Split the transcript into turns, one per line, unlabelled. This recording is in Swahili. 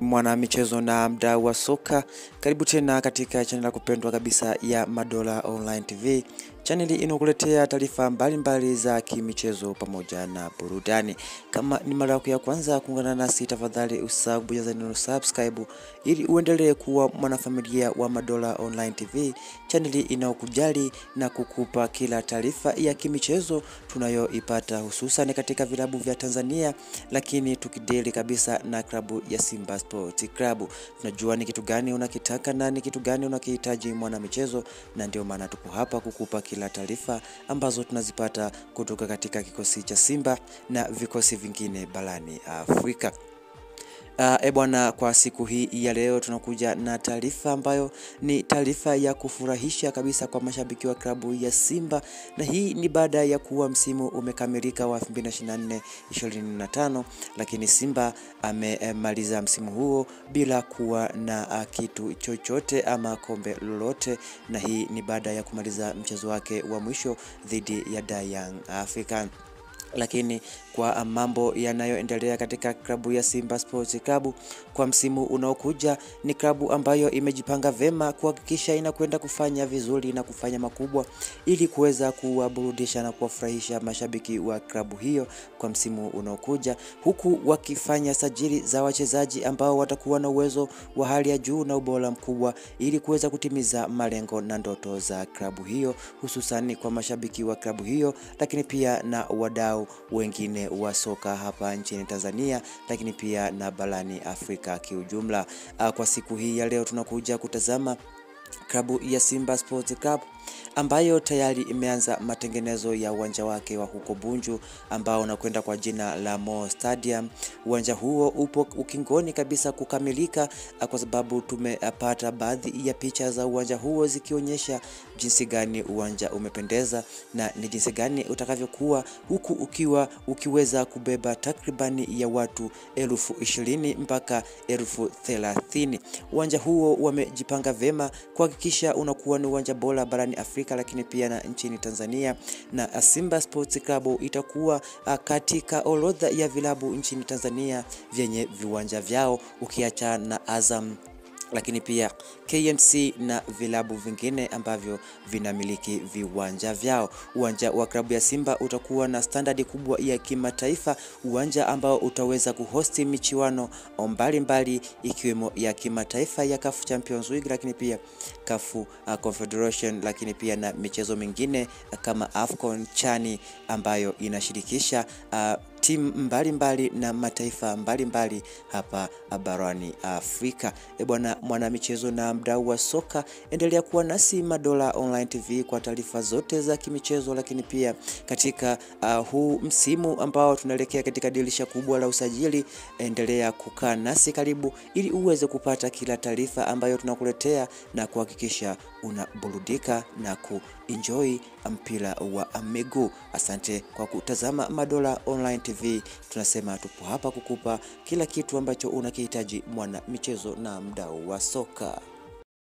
Mwana michezo na mdau wa soka, karibu tena katika channel kupendwa kabisa ya Madola Online TV. Channel inakuletea taarifa mbalimbali za kimichezo pamoja na burudani. Kama ni mara yako ya kwanza kuungana nasi, tafadhali usahau kubonyeza neno subscribe ili uendelee kuwa mwanafamilia wa Madola Online TV. Channel inayokujali na kukupa kila taarifa ya kimichezo tunayoipata, hususan katika vilabu vya Tanzania, lakini tukideli kabisa na klabu ya Simba Sports Club. Tunajua ni kitu gani unakitaka na ni kitu gani unakihitaji mwana michezo, na ndio maana tupo hapa kukupa kila taarifa ambazo tunazipata kutoka katika kikosi cha Simba na vikosi vingine barani Afrika. Bwana, kwa siku hii ya leo tunakuja na taarifa ambayo ni taarifa ya kufurahisha kabisa kwa mashabiki wa klabu ya Simba, na hii ni baada ya kuwa msimu umekamilika wa 2024-2025, lakini Simba amemaliza msimu huo bila kuwa na kitu chochote ama kombe lolote, na hii ni baada ya kumaliza mchezo wake wa mwisho dhidi ya Young Africans. Lakini kwa mambo yanayoendelea katika klabu ya Simba Sports Club kwa msimu unaokuja, ni klabu ambayo imejipanga vema kuhakikisha inakwenda kufanya vizuri na kufanya makubwa ili kuweza kuwaburudisha na kuwafurahisha mashabiki wa klabu hiyo kwa msimu unaokuja, huku wakifanya sajili za wachezaji ambao watakuwa na uwezo wa hali ya juu na ubora mkubwa ili kuweza kutimiza malengo na ndoto za klabu hiyo, hususan kwa mashabiki wa klabu hiyo, lakini pia na wadau wengine wa soka hapa nchini Tanzania, lakini pia na barani Afrika kiujumla. Kwa siku hii ya leo tunakuja kutazama klabu ya Simba Sports Club ambayo tayari imeanza matengenezo ya uwanja wake wa huko Bunju ambao unakwenda kwa jina la Mo Stadium. Uwanja huo upo ukingoni kabisa kukamilika, kwa sababu tumepata baadhi ya picha za uwanja huo zikionyesha jinsi gani uwanja umependeza na ni jinsi gani utakavyokuwa, huku ukiweza kubeba takribani ya watu 20,000 mpaka 30,000. Uwanja huo wamejipanga vema kuhakikisha unakuwa ni uwanja bora barani Afrika, lakini pia na nchini Tanzania, na Simba Sports Club itakuwa katika orodha ya vilabu nchini Tanzania vyenye viwanja vyao, ukiacha na Azam, lakini pia KMC na vilabu vingine ambavyo vinamiliki viwanja vyao. Uwanja wa klabu ya Simba utakuwa na standard kubwa ya kimataifa, uwanja ambao utaweza kuhosti michuano mbalimbali ikiwemo ya kimataifa ya CAF Champions League, lakini pia CAF Confederation, lakini pia na michezo mingine kama AFCON, CHAN ambayo inashirikisha timu mbalimbali na mataifa mbalimbali hapa barani Afrika. Bwana, mwana michezo na mdau wa soka, endelea kuwa nasi Madola Online TV kwa taarifa zote za kimichezo, lakini pia katika huu msimu ambao tunaelekea katika dirisha kubwa la usajili, endelea kukaa nasi karibu ili uweze kupata kila taarifa ambayo tunakuletea na kuhakikisha unaburudika na kuenjoy mpira wa miguu. Asante kwa kutazama Madola Online TV. Tunasema tupo hapa kukupa kila kitu ambacho unakihitaji mwana michezo na mdau wa soka.